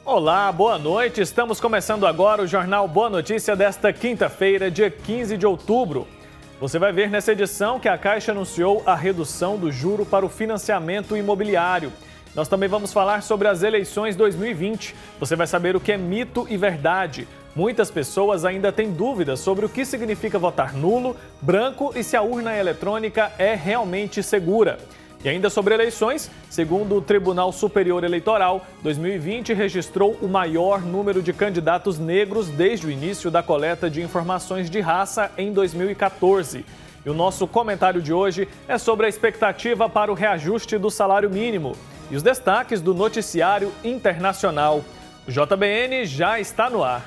Olá, boa noite. Estamos começando agora o Jornal Boa Notícia desta quinta-feira, dia 15 de outubro. Você vai ver nessa edição que a Caixa anunciou a redução do juro para o financiamento imobiliário. Nós também vamos falar sobre as eleições 2020. Você vai saber o que é mito e verdade. Muitas pessoas ainda têm dúvidas sobre o que significa votar nulo, branco e se a urna eletrônica é realmente segura. E ainda sobre eleições, segundo o Tribunal Superior Eleitoral, 2020 registrou o maior número de candidatos negros desde o início da coleta de informações de raça em 2014. E o nosso comentário de hoje é sobre a expectativa para o reajuste do salário mínimo e os destaques do noticiário internacional. O JBN já está no ar.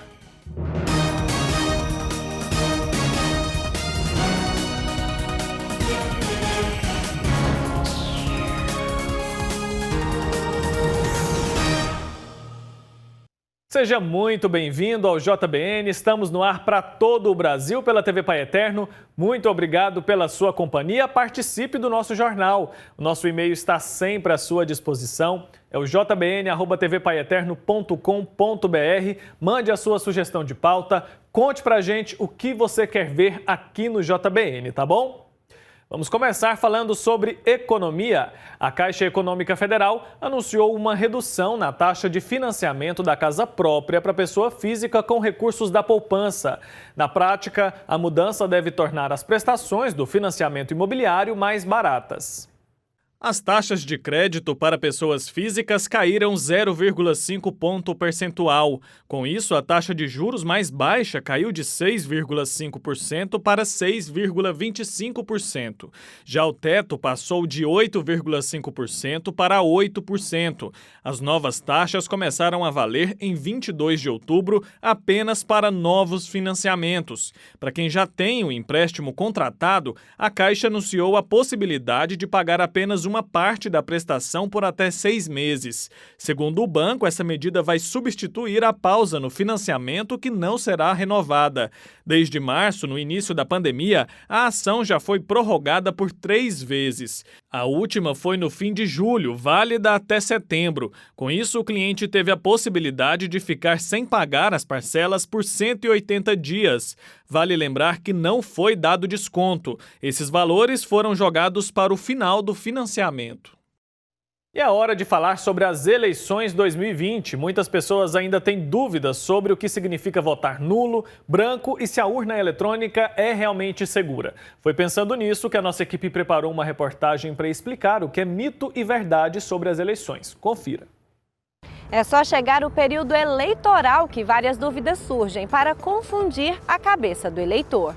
Seja muito bem-vindo ao JBN, estamos no ar para todo o Brasil pela TV Pai Eterno. Muito obrigado pela sua companhia, participe do nosso jornal. O nosso e-mail está sempre à sua disposição, é o jbn@tvpaeterno.com.br. Mande a sua sugestão de pauta, conte pra gente o que você quer ver aqui no JBN, tá bom? Vamos começar falando sobre economia. A Caixa Econômica Federal anunciou uma redução na taxa de financiamento da casa própria para pessoa física com recursos da poupança. Na prática, a mudança deve tornar as prestações do financiamento imobiliário mais baratas. As taxas de crédito para pessoas físicas caíram 0,5 ponto percentual. Com isso, a taxa de juros mais baixa caiu de 6,5% para 6,25%. Já o teto passou de 8,5% para 8%. As novas taxas começaram a valer em 22 de outubro apenas para novos financiamentos. Para quem já tem o empréstimo contratado, a Caixa anunciou a possibilidade de pagar apenas uma parte da prestação por até 6 meses. Segundo o banco, essa medida vai substituir a pausa no financiamento que não será renovada. Desde março, no início da pandemia, a ação já foi prorrogada por 3 vezes. A última foi no fim de julho, válida até setembro. Com isso, o cliente teve a possibilidade de ficar sem pagar as parcelas por 180 dias. Vale lembrar que não foi dado desconto. Esses valores foram jogados para o final do financiamento. E é hora de falar sobre as eleições 2020. Muitas pessoas ainda têm dúvidas sobre o que significa votar nulo, branco e se a urna eletrônica é realmente segura. Foi pensando nisso que a nossa equipe preparou uma reportagem para explicar o que é mito e verdade sobre as eleições. Confira. É só chegar o período eleitoral que várias dúvidas surgem para confundir a cabeça do eleitor.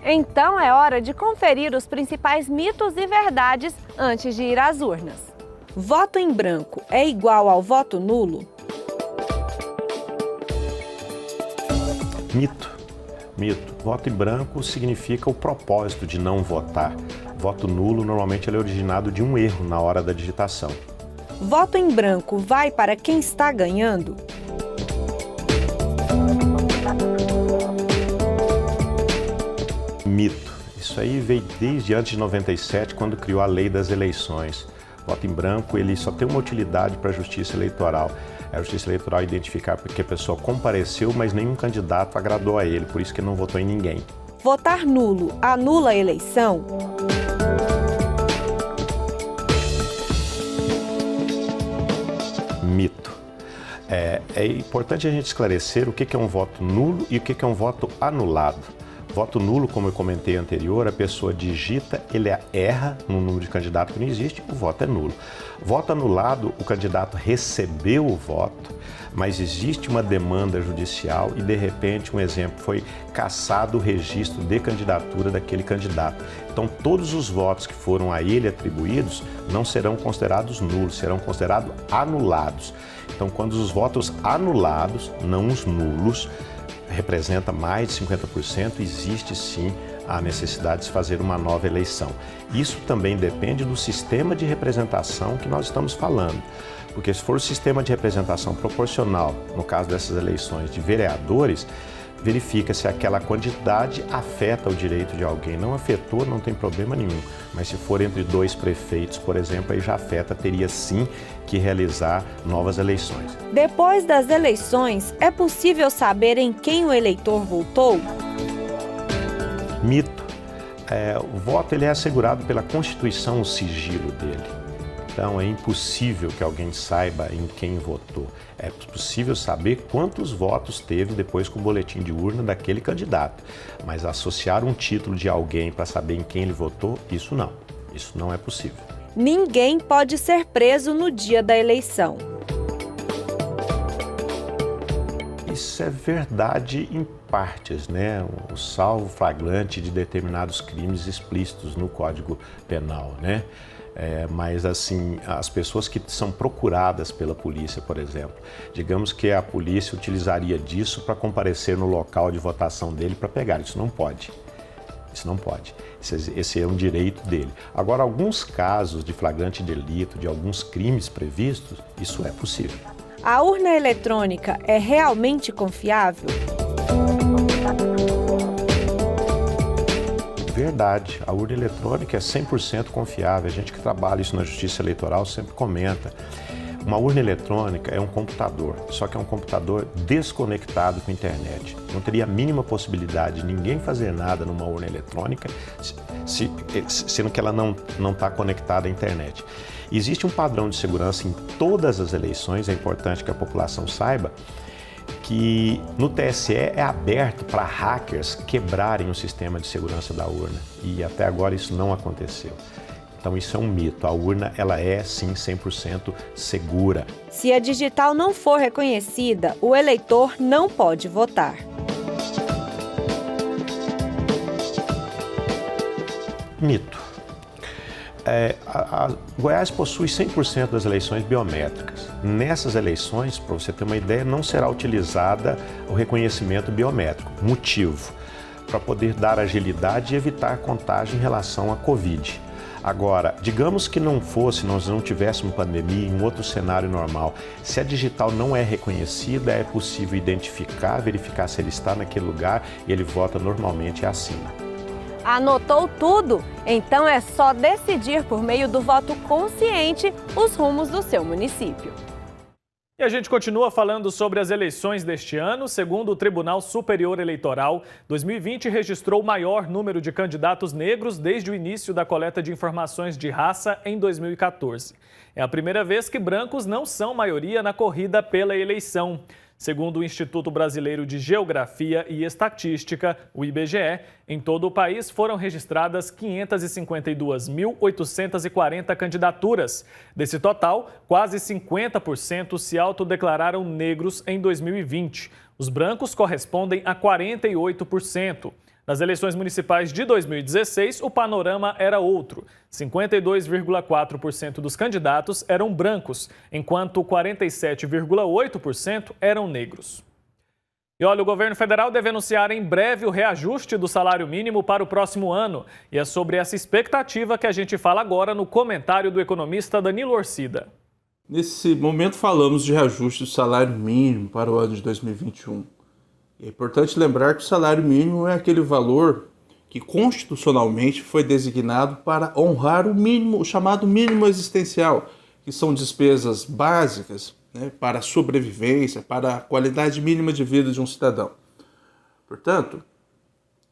Então é hora de conferir os principais mitos e verdades antes de ir às urnas. Voto em branco é igual ao voto nulo? Mito. Voto em branco significa o propósito de não votar. Voto nulo normalmente ele é originado de um erro na hora da digitação. Voto em branco vai para quem está ganhando? Mito. Isso aí veio desde antes de 97, quando criou a lei das eleições. Voto em branco ele só tem uma utilidade para a justiça eleitoral. É a justiça eleitoral identificar porque a pessoa compareceu, mas nenhum candidato agradou a ele, por isso que não votou em ninguém. Votar nulo anula a eleição? Mito. É importante a gente esclarecer o que é um voto nulo e o que é um voto anulado. Voto nulo, como eu comentei anterior, a pessoa digita, ele erra no número de candidato que não existe, o voto é nulo. Voto anulado, o candidato recebeu o voto, mas existe uma demanda judicial e, de repente, um exemplo, foi cassado o registro de candidatura daquele candidato. Então, todos os votos que foram a ele atribuídos não serão considerados nulos, serão considerados anulados. Então, quando os votos anulados, não os nulos, representa mais de 50%, existe sim a necessidade de se fazer uma nova eleição. Isso também depende do sistema de representação que nós estamos falando, porque se for o sistema de representação proporcional, no caso dessas eleições de vereadores, verifica se aquela quantidade afeta o direito de alguém. Não afetou, não tem problema nenhum. Mas se for entre 2 prefeitos, por exemplo, aí já afeta, teria sim que realizar novas eleições. Depois das eleições, é possível saber em quem o eleitor votou? Mito. O voto ele é assegurado pela Constituição, o sigilo dele. Então é impossível que alguém saiba em quem votou. É possível saber quantos votos teve depois com o boletim de urna daquele candidato. Mas associar um título de alguém para saber em quem ele votou, isso não é possível. Ninguém pode ser preso no dia da eleição. Isso é verdade em partes, né? O salvo flagrante de determinados crimes explícitos no Código Penal, né? Mas assim, as pessoas que são procuradas pela polícia, por exemplo, digamos que a polícia utilizaria disso para comparecer no local de votação dele para pegar. Isso não pode. Isso não pode. Esse é um direito dele. Agora, alguns casos de flagrante delito, de alguns crimes previstos, isso é possível. A urna eletrônica é realmente confiável? Verdade, a urna eletrônica é 100% confiável. A gente que trabalha isso na Justiça Eleitoral sempre comenta. Uma urna eletrônica é um computador, só que é um computador desconectado com a internet. Não teria a mínima possibilidade de ninguém fazer nada numa urna eletrônica, sendo que ela não está conectada à internet. Existe um padrão de segurança em todas as eleições, é importante que a população saiba, que no TSE é aberto para hackers quebrarem o sistema de segurança da urna. E até agora isso não aconteceu. Então isso é um mito. A urna ela é sim 100% segura. Se a digital não for reconhecida, o eleitor não pode votar. Mito. Goiás possui 100% das eleições biométricas. Nessas eleições, para você ter uma ideia, não será utilizada o reconhecimento biométrico. Motivo: para poder dar agilidade e evitar contágio em relação à Covid. Agora, digamos que nós não tivéssemos pandemia, em outro cenário normal, se a digital não é reconhecida, é possível identificar, verificar se ele está naquele lugar e ele vota normalmente e assina. Anotou tudo? Então é só decidir por meio do voto consciente os rumos do seu município. E a gente continua falando sobre as eleições deste ano. Segundo o Tribunal Superior Eleitoral, 2020 registrou o maior número de candidatos negros desde o início da coleta de informações de raça em 2014. É a primeira vez que brancos não são maioria na corrida pela eleição. Segundo o Instituto Brasileiro de Geografia e Estatística, o IBGE, em todo o país foram registradas 552.840 candidaturas. Desse total, quase 50% se autodeclararam negros em 2020. Os brancos correspondem a 48%. Nas eleições municipais de 2016, o panorama era outro. 52,4% dos candidatos eram brancos, enquanto 47,8% eram negros. E olha, o governo federal deve anunciar em breve o reajuste do salário mínimo para o próximo ano. E é sobre essa expectativa que a gente fala agora no comentário do economista Danilo Orcida. Nesse momento falamos de reajuste do salário mínimo para o ano de 2021. É importante lembrar que o salário mínimo é aquele valor que constitucionalmente foi designado para honrar o mínimo, o chamado mínimo existencial, que são despesas básicas, né, para a sobrevivência, para a qualidade mínima de vida de um cidadão. Portanto,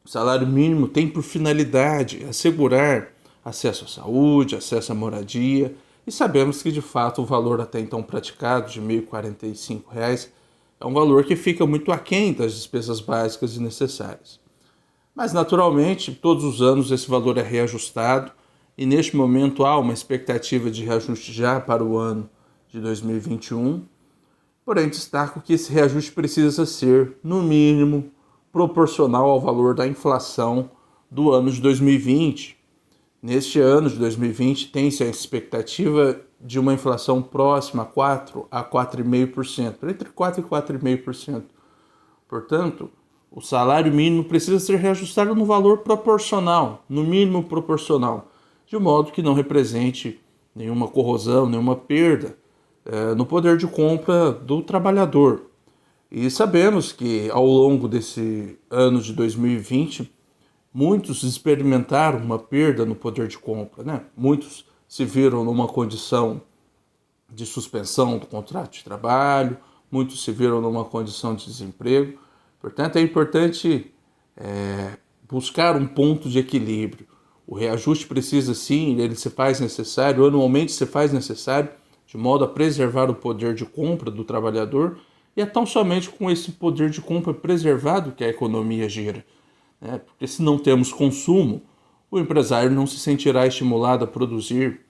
o salário mínimo tem por finalidade assegurar acesso à saúde, acesso à moradia, e sabemos que de fato o valor até então praticado de R$ 1.045 é um valor que fica muito aquém das despesas básicas e necessárias. Mas, naturalmente, todos os anos esse valor é reajustado e, neste momento, há uma expectativa de reajuste já para o ano de 2021. Porém, destaco que esse reajuste precisa ser, no mínimo, proporcional ao valor da inflação do ano de 2020. Neste ano de 2020, tem-se a expectativa de uma inflação próxima a 4% a 4,5%, entre 4% e 4,5%. Portanto, o salário mínimo precisa ser reajustado no valor proporcional, no mínimo proporcional, de modo que não represente nenhuma corrosão, nenhuma perda no poder de compra do trabalhador. E sabemos que ao longo desse ano de 2020, muitos experimentaram uma perda no poder de compra, né? Muitos se viram numa condição de suspensão do contrato de trabalho, muitos se viram numa condição de desemprego. Portanto, é importante buscar um ponto de equilíbrio. O reajuste precisa sim, ele se faz necessário, anualmente se faz necessário, de modo a preservar o poder de compra do trabalhador, e é tão somente com esse poder de compra preservado que a economia gira. Porque se não temos consumo, o empresário não se sentirá estimulado a produzir,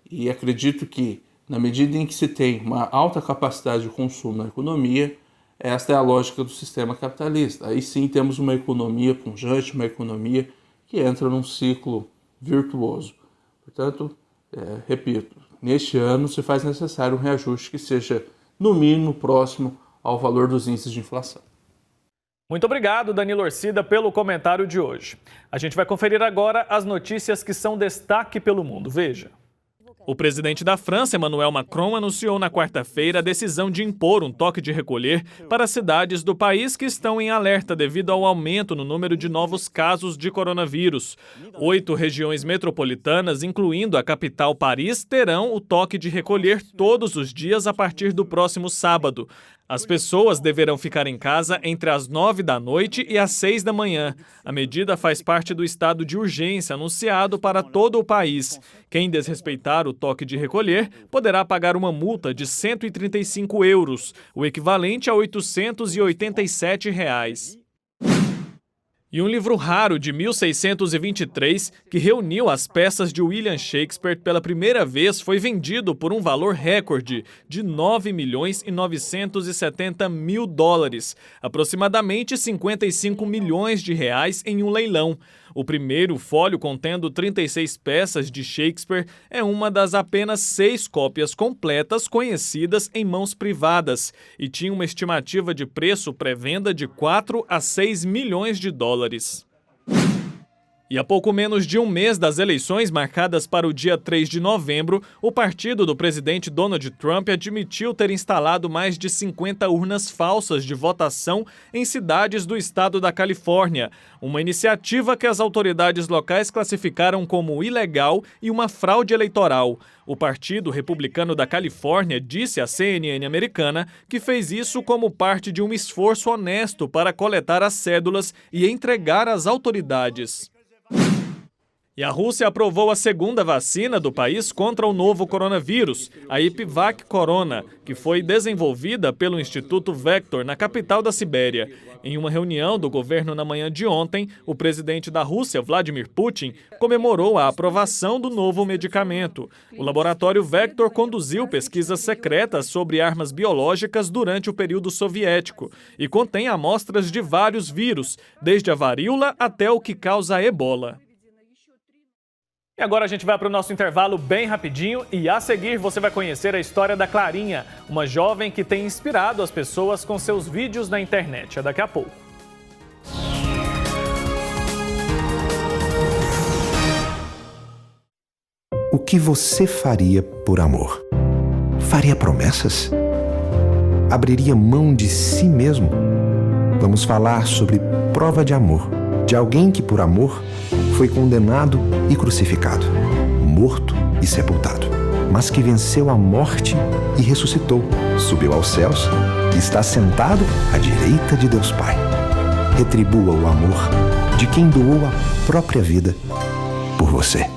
e acredito que, na medida em que se tem uma alta capacidade de consumo na economia, esta é a lógica do sistema capitalista. Aí sim temos uma economia pujante, uma economia que entra num ciclo virtuoso. Portanto, repito, neste ano se faz necessário um reajuste que seja, no mínimo, próximo ao valor dos índices de inflação. Muito obrigado, Danilo Orcida, pelo comentário de hoje. A gente vai conferir agora as notícias que são destaque pelo mundo. Veja. O presidente da França, Emmanuel Macron, anunciou na quarta-feira a decisão de impor um toque de recolher para cidades do país que estão em alerta devido ao aumento no número de novos casos de coronavírus. 8 regiões metropolitanas, incluindo a capital Paris, terão o toque de recolher todos os dias a partir do próximo sábado. As pessoas deverão ficar em casa entre as 9 da noite e as 6 da manhã. A medida faz parte do estado de urgência anunciado para todo o país. Quem desrespeitar o toque de recolher poderá pagar uma multa de 135 euros, o equivalente a R$ 887. E um livro raro de 1623, que reuniu as peças de William Shakespeare pela primeira vez, foi vendido por um valor recorde de $9.970.000, aproximadamente 55 milhões de reais em um leilão. O primeiro fólio, contendo 36 peças de Shakespeare, é uma das apenas 6 cópias completas conhecidas em mãos privadas e tinha uma estimativa de preço pré-venda de 4 a 6 milhões de dólares. E a pouco menos de um mês das eleições marcadas para o dia 3 de novembro, o partido do presidente Donald Trump admitiu ter instalado mais de 50 urnas falsas de votação em cidades do estado da Califórnia, uma iniciativa que as autoridades locais classificaram como ilegal e uma fraude eleitoral. O Partido Republicano da Califórnia disse à CNN americana que fez isso como parte de um esforço honesto para coletar as cédulas e entregar às autoridades. E a Rússia aprovou a segunda vacina do país contra o novo coronavírus, a Ipvac Corona, que foi desenvolvida pelo Instituto Vector, na capital da Sibéria. Em uma reunião do governo na manhã de ontem, o presidente da Rússia, Vladimir Putin, comemorou a aprovação do novo medicamento. O laboratório Vector conduziu pesquisas secretas sobre armas biológicas durante o período soviético e contém amostras de vários vírus, desde a varíola até o que causa a ebola. E agora a gente vai para o nosso intervalo bem rapidinho e a seguir você vai conhecer a história da Clarinha, uma jovem que tem inspirado as pessoas com seus vídeos na internet. É daqui a pouco. O que você faria por amor? Faria promessas? Abriria mão de si mesmo? Vamos falar sobre prova de amor, de alguém que por amor foi condenado e crucificado, morto e sepultado, mas que venceu a morte e ressuscitou, subiu aos céus e está sentado à direita de Deus Pai. Retribua o amor de quem doou a própria vida por você.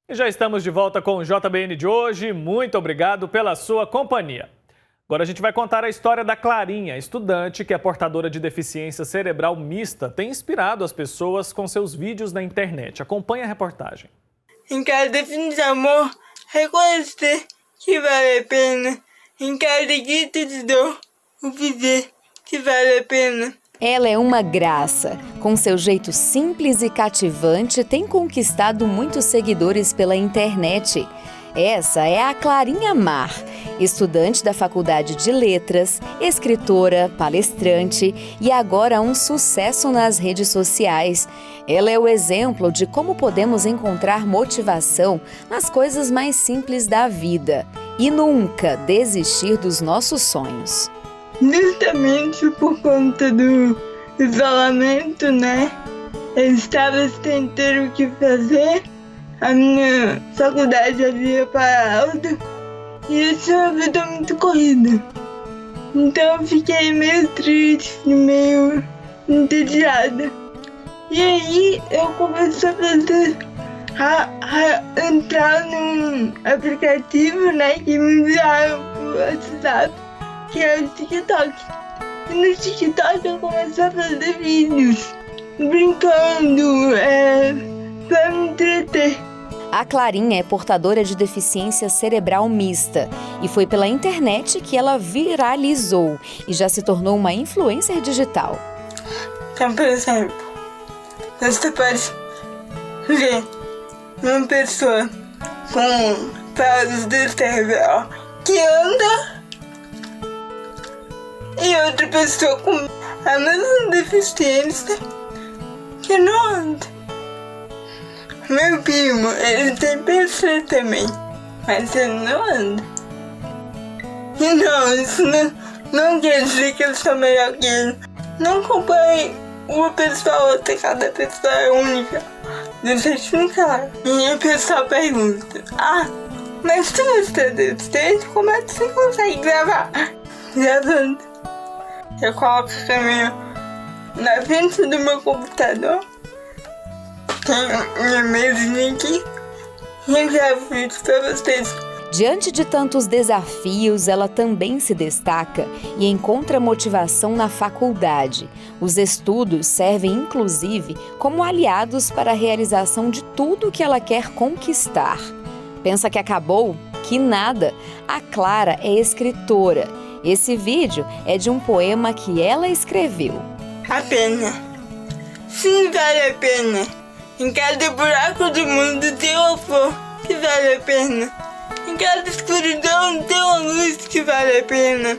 E já estamos de volta com o JBN de hoje. Muito obrigado pela sua companhia. Agora a gente vai contar a história da Clarinha, estudante que é portadora de deficiência cerebral mista, tem inspirado as pessoas com seus vídeos na internet. Acompanhe a reportagem. Em cada definição de amor, reconhecer que vale a pena. Em cada grito de dor, o viver que vale a pena. Ela é uma graça. Com seu jeito simples e cativante, tem conquistado muitos seguidores pela internet. Essa é a Clarinha Mar. estudante da Faculdade de Letras, escritora, palestrante e agora um sucesso nas redes sociais. Ela é o exemplo de como podemos encontrar motivação nas coisas mais simples da vida e nunca desistir dos nossos sonhos. Justamente por conta do isolamento, né? Eu estava sem ter o que fazer, a minha faculdade havia parado e eu tinha uma vida muito corrida. Então eu fiquei meio triste, meio entediada. E aí eu comecei a entrar num aplicativo, né, que me enviaram pro WhatsApp, que é o TikTok. E no TikTok eu comecei a fazer vídeos, brincando, pra me entreter. A Clarinha é portadora de deficiência cerebral mista e foi pela internet que ela viralizou e já se tornou uma influencer digital. Então, por exemplo, você pode ver uma pessoa com paralisia cerebral que anda e outra pessoa com a mesma deficiência que não anda. Meu primo, ele tem PC também, mas ele não anda. E não, isso não quer dizer que eu sou melhor que ele. Não compare uma pessoa a outra, cada pessoa é única. Deixa eu explicar. E a pessoa pergunta, mas se você é deficiente, como é que você consegue gravar? Gravando. Eu coloco a câmera na frente do meu computador. Tem minha mesinha aqui e eu gravo isso pra vocês. Diante de tantos desafios, ela também se destaca e encontra motivação na faculdade. Os estudos servem, inclusive, como aliados para a realização de tudo que ela quer conquistar. Pensa que acabou? Que nada! A Clara é escritora. Esse vídeo é de um poema que ela escreveu. A pena. Sim, vale a pena. Em cada buraco do mundo tem uma flor que vale a pena. Em cada escuridão tem uma luz que vale a pena.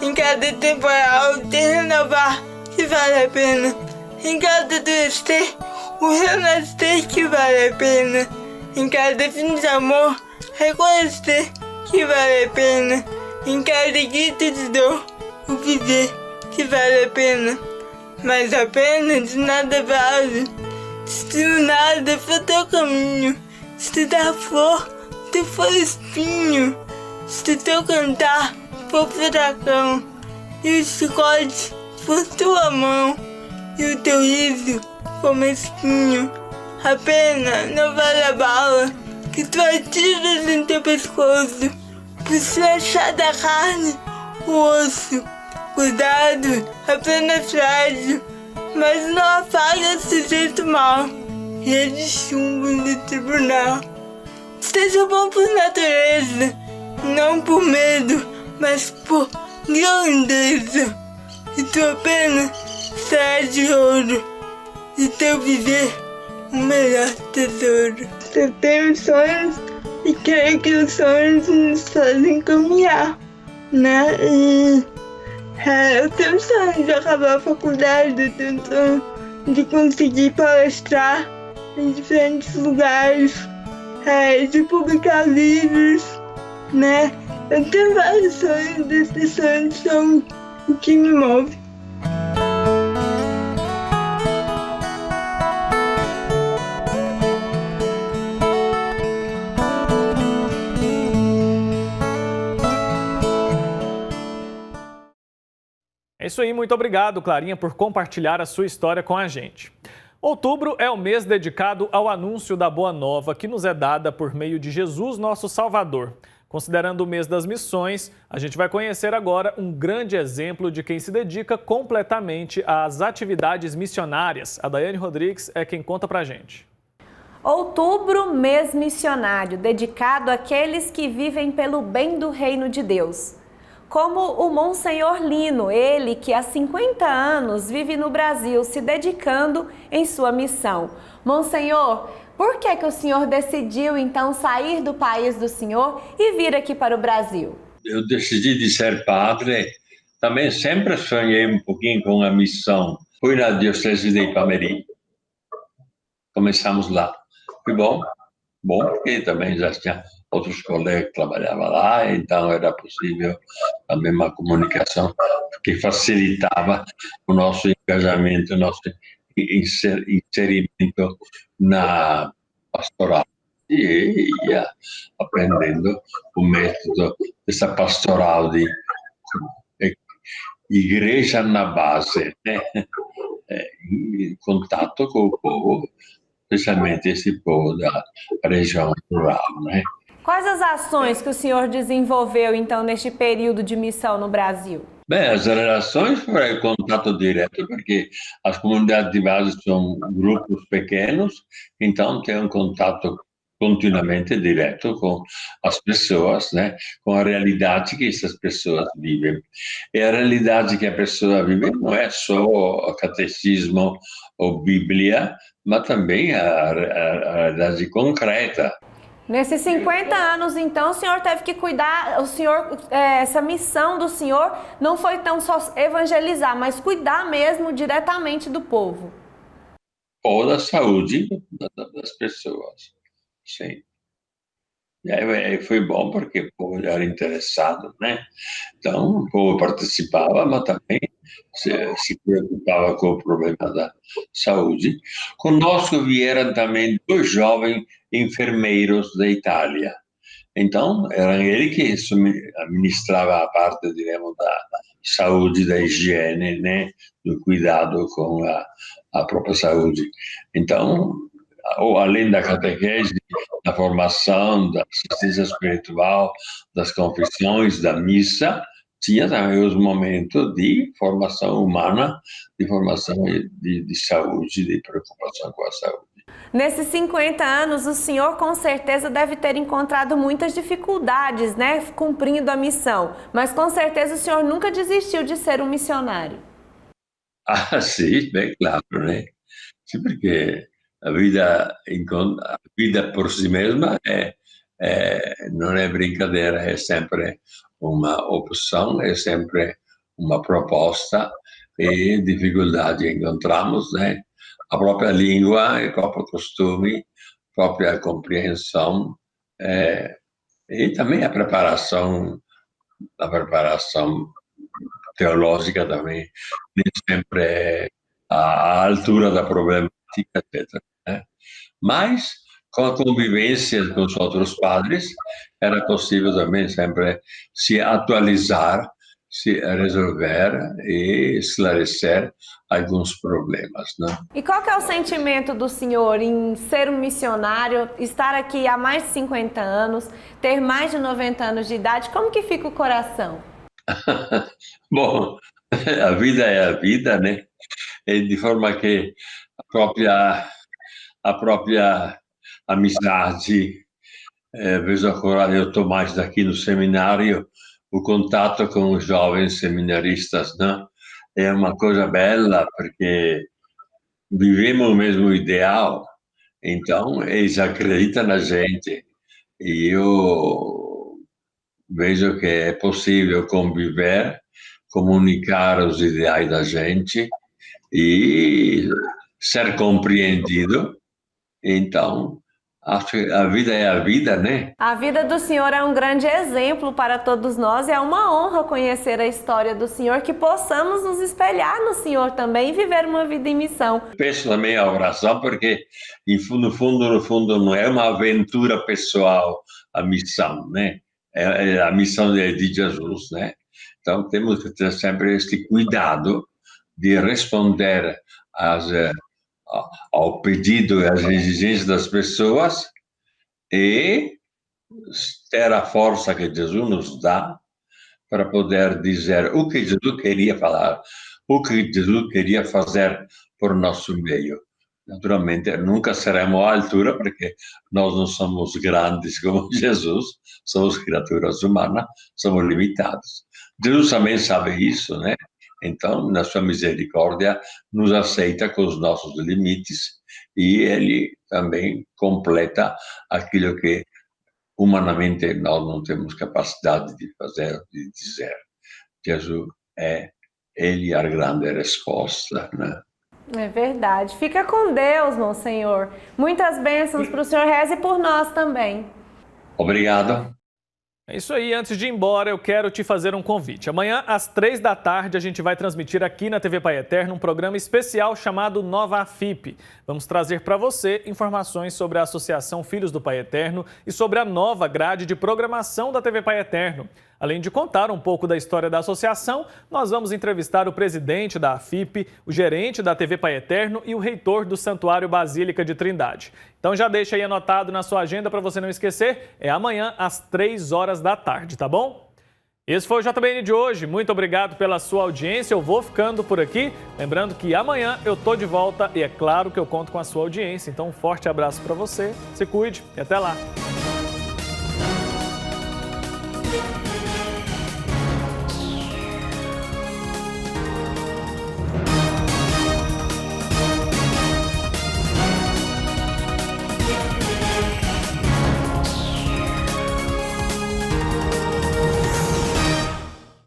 Em cada temporal tem renovar que vale a pena. Em cada adoecer, o renascer que vale a pena. Em cada fim de amor, reconhecer que vale a pena. Em cada grito de dor, o viver que vale a pena. Mas a pena de nada vale se o nada for teu caminho, se da flor tu for espinho, se teu cantar for furacão, e o chicote for tua mão, e o teu riso for mesquinho. A pena não vale a bala que tu atiras em teu pescoço, por se achar da carne o osso. Cuidado, a pena é frágil, mas não apaga esse jeito mal, e é de chumbo no tribunal. Seja bom por natureza, não por medo, mas por grandeza. E tua pena será de ouro, e teu viver o melhor tesouro. Eu tenho sonhos e creio que os sonhos nos fazem caminhar, né? Eu tenho sonho de acabar a faculdade, eu tenho sonho de conseguir palestrar em diferentes lugares, de publicar livros, né? Eu tenho vários sonhos, esses sonhos são o que me move. É isso aí, muito obrigado, Clarinha, por compartilhar a sua história com a gente. Outubro é o mês dedicado ao anúncio da Boa Nova que nos é dada por meio de Jesus, nosso Salvador. Considerando o mês das missões, a gente vai conhecer agora um grande exemplo de quem se dedica completamente às atividades missionárias. A Daiane Rodrigues é quem conta pra gente. Outubro, mês missionário, dedicado àqueles que vivem pelo bem do reino de Deus. Como o Monsenhor Lino, ele que há 50 anos vive no Brasil se dedicando em sua missão. Monsenhor, por que o senhor decidiu então sair do país do senhor e vir aqui para o Brasil? eu decidi de ser padre, também sempre sonhei um pouquinho com a missão. Fui na Diocese de Ipameri, começamos lá. Foi bom, porque também já tinha outros colegas que trabalhavam lá, então era possível também uma comunicação que facilitava o nosso engajamento, o nosso inserimento na pastoral. E ia aprendendo o método dessa pastoral de igreja na base, né? Em contato com o povo, especialmente esse povo da região rural, né? Quais as ações que o senhor desenvolveu, então, neste período de missão no Brasil? Bem, as relações foram contato direto, porque as comunidades de base são grupos pequenos, então tem um contato continuamente direto com as pessoas, né? Com a realidade que essas pessoas vivem. E a realidade que a pessoa vive não é só o catecismo ou Bíblia, mas também a realidade concreta. Nesses 50 anos, então, o senhor teve que cuidar, essa missão do senhor não foi tão só evangelizar, mas cuidar mesmo diretamente do povo. Ou da saúde das pessoas, sim. E aí foi bom porque o povo era interessado, né? Então, o povo participava, mas também se preocupava com o problema da saúde. Conosco vieram também 2 jovens enfermeiros da Itália. Então, era ele que administrava a parte, digamos, da saúde, da higiene, né? Do cuidado com a própria saúde. Então, além da catequese, da formação, da assistência espiritual, das confissões, da missa, tinha também os momentos de formação humana, de formação de saúde, de preocupação com a saúde. Nesses 50 anos, o senhor com certeza deve ter encontrado muitas dificuldades, né, cumprindo a missão, mas com certeza o senhor nunca desistiu de ser um missionário. Ah, sim, bem claro, né? Sim, porque a vida por si mesma não é brincadeira, é sempre uma opção, é sempre uma proposta e dificuldade encontramos, né? A própria língua, o próprio costume, a própria compreensão e também a preparação teológica também nem sempre é à altura da problemática, etc. Né? Mas, com a convivência com os outros padres, era possível também sempre se atualizar, se resolver e esclarecer alguns problemas. Né? E qual que é o sentimento do senhor em ser um missionário, estar aqui há mais de 50 anos, ter mais de 90 anos de idade? Como que fica o coração? Bom, a vida é a vida, né? E de forma que a própria amizade, vejo agora, eu estou mais daqui no seminário, o contato com os jovens seminaristas, né? É uma coisa bela, porque vivemos o mesmo ideal, então eles acreditam na gente, e eu vejo que é possível conviver, comunicar os ideais da gente e ser compreendido. Então, acho que a vida é a vida, né? A vida do senhor é um grande exemplo para todos nós e é uma honra conhecer a história do senhor, que possamos nos espelhar no senhor também e viver uma vida em missão. Peço também a oração, porque no fundo, não é uma aventura pessoal a missão, né? A missão de Jesus, né? Então, temos que ter sempre este cuidado de responder ao pedido e às exigências das pessoas e ter a força que Jesus nos dá para poder dizer o que Jesus queria falar, o que Jesus queria fazer por nosso meio. Naturalmente, nunca seremos à altura, porque nós não somos grandes como Jesus, somos criaturas humanas, somos limitados. Jesus também sabe isso, né? Então, na sua misericórdia, nos aceita com os nossos limites e ele também completa aquilo que humanamente nós não temos capacidade de fazer, de dizer. Jesus ele é a grande resposta, né? É verdade. Fica com Deus, Monsenhor. Muitas bênçãos para o senhor, reze por nós também. Obrigado. É isso aí, antes de ir embora eu quero te fazer um convite. Amanhã às 15h a gente vai transmitir aqui na TV Pai Eterno um programa especial chamado Nova AFIP. Vamos trazer para você informações sobre a Associação Filhos do Pai Eterno e sobre a nova grade de programação da TV Pai Eterno. Além de contar um pouco da história da associação, nós vamos entrevistar o presidente da AFIP, o gerente da TV Pai Eterno e o reitor do Santuário Basílica de Trindade. Então já deixa aí anotado na sua agenda para você não esquecer, é amanhã às 15h, tá bom? Esse foi o JBN de hoje, muito obrigado pela sua audiência, eu vou ficando por aqui. Lembrando que amanhã eu tô de volta e é claro que eu conto com a sua audiência. Então um forte abraço para você, se cuide e até lá!